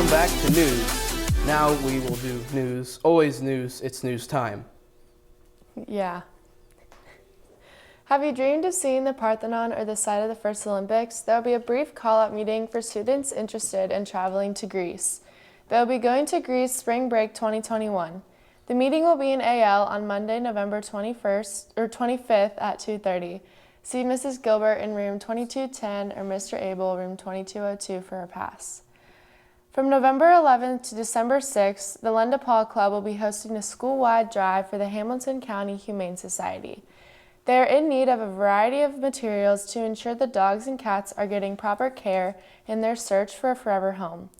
welcome back to news. Now we will do news, always news, it's news time. Yeah. Have you dreamed of seeing the Parthenon or the site of the first Olympics? There will be a brief call-out meeting for students interested in traveling to Greece. They'll be going to Greece spring break 2021. The meeting will be in AL on Monday, November 25th at 2:30. See Mrs. Gilbert in room 2210 or Mr. Abel, room 2202 for a pass. From November 11th to December 6th, the Lenda Paul Club will be hosting a school-wide drive for the Hamilton County Humane Society. They are in need of a variety of materials to ensure the dogs and cats are getting proper care in their search for a forever home.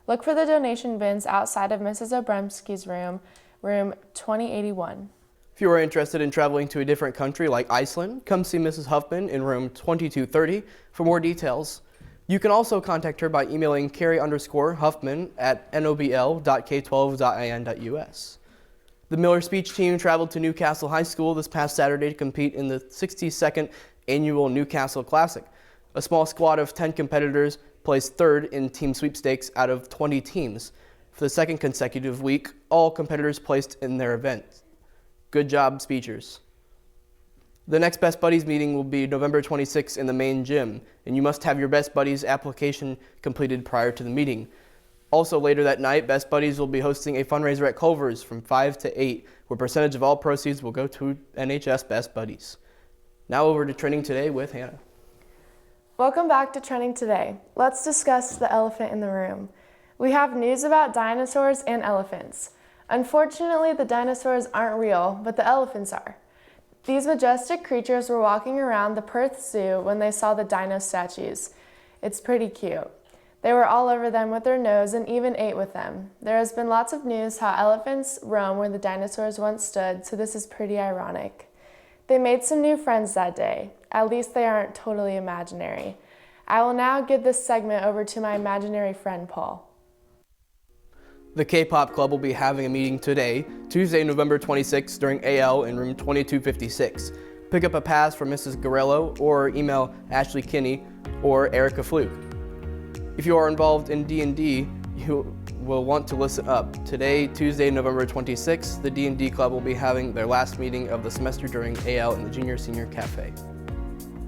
Look for the donation bins outside of Mrs. Obremski's room, room 2081. If you are interested in traveling to a different country like Iceland, come see Mrs. Huffman in room 2230 for more details. You can also contact her by emailing Carrie_Huffman at nobl.k12.in.us. The Miller speech team traveled to Newcastle High School this past Saturday to compete in the 62nd annual Newcastle Classic. A small squad of 10 competitors placed third in team sweepstakes out of 20 teams. For the second consecutive week, all competitors placed in their event. Good job, speechers. The next Best Buddies meeting will be November 26th in the main gym, and you must have your Best Buddies application completed prior to the meeting. Also later that night, Best Buddies will be hosting a fundraiser at Culver's from 5 to 8, where a percentage of all proceeds will go to NHS Best Buddies. Now over to Trending Today with Hannah. Welcome back to Trending Today. Let's discuss the elephant in the room. We have news about dinosaurs and elephants. Unfortunately, the dinosaurs aren't real, but the elephants are. These majestic creatures were walking around the Perth Zoo when they saw the dino statues. It's pretty cute. They were all over them with their nose and even ate with them. There has been lots of news how elephants roam where the dinosaurs once stood, so this is pretty ironic. They made some new friends that day. At least they aren't totally imaginary. I will now give this segment over to my imaginary friend, Paul. The K-Pop Club will be having a meeting today, Tuesday, November 26th, during AL in room 2256. Pick up a pass from Mrs. Garello or email Ashley Kinney or Erica Fluke. If you are involved in D&D, you will want to listen up. Today, Tuesday, November 26th, the D&D Club will be having their last meeting of the semester during AL in the Junior Senior Cafe.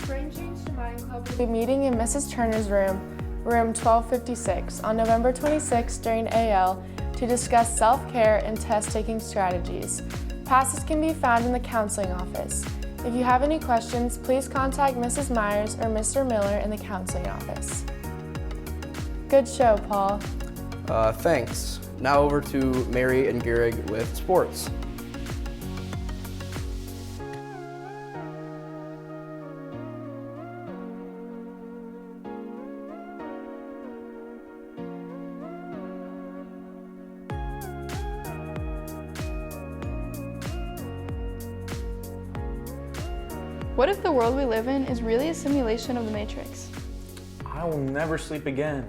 Brain Change to Mind Club will be meeting in Mrs. Turner's room 1256, on November 26th during AL to discuss self-care and test-taking strategies. Passes can be found in the counseling office. If you have any questions, please contact Mrs. Myers or Mr. Miller in the counseling office. Good show, Paul. Thanks. Now over to Mary and Gehrig with sports. What if the world we live in is really a simulation of the Matrix? I will never sleep again.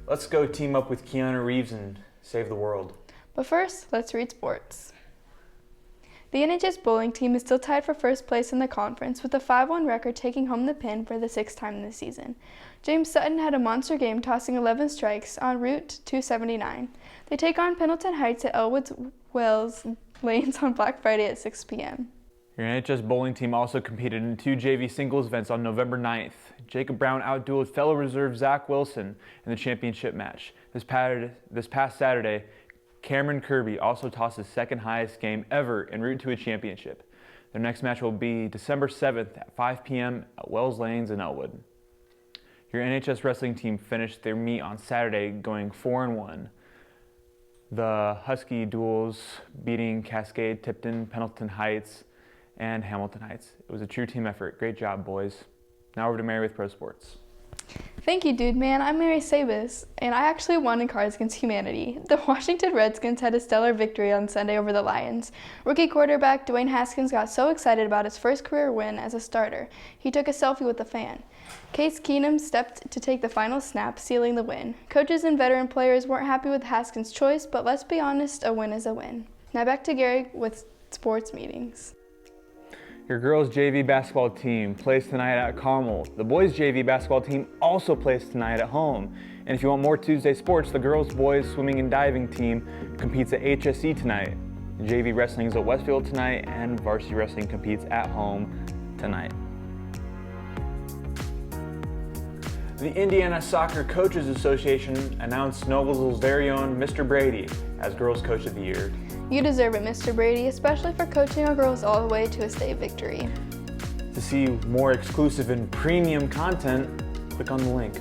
Let's go team up with Keanu Reeves and save the world. But first, let's read sports. The NHS bowling team is still tied for first place in the conference with a 5-1 record, taking home the pin for the 6th time this season. James Sutton had a monster game, tossing 11 strikes en route to 279. They take on Pendleton Heights at Elwood Wells Lanes on Black Friday at 6 p.m. Your NHS bowling team also competed in 2 JV singles events on November 9th. Jacob Brown outdueled fellow reserve Zach Wilson in the championship match. This past Saturday, Cameron Kirby also tossed his second highest game ever en route to a championship. Their next match will be December 7th at 5 p.m. at Wells Lanes in Elwood. Your NHS wrestling team finished their meet on Saturday going 4-1. The Husky duels beating Cascade, Tipton, Pendleton Heights, and Hamilton Heights. It was a true team effort. Great job, boys. Now over to Mary with Pro Sports. Thank you, dude, man. I'm Mary Sabis, and I actually won in Cards Against Humanity. The Washington Redskins had a stellar victory on Sunday over the Lions. Rookie quarterback Dwayne Haskins got so excited about his first career win as a starter, he took a selfie with a fan. Case Keenum stepped to take the final snap, sealing the win. Coaches and veteran players weren't happy with Haskins' choice, but let's be honest, a win is a win. Now back to Gary with sports meetings. Your girls' JV basketball team plays tonight at Carmel. The boys' JV basketball team also plays tonight at home. And if you want more Tuesday sports, the girls' boys swimming and diving team competes at HSE tonight. JV wrestling is at Westfield tonight, and varsity wrestling competes at home tonight. The Indiana Soccer Coaches Association announced Noblesville's very own Mr. Brady as Girls Coach of the Year. You deserve it, Mr. Brady, especially for coaching our girls all the way to a state victory. To see more exclusive and premium content, click on the link.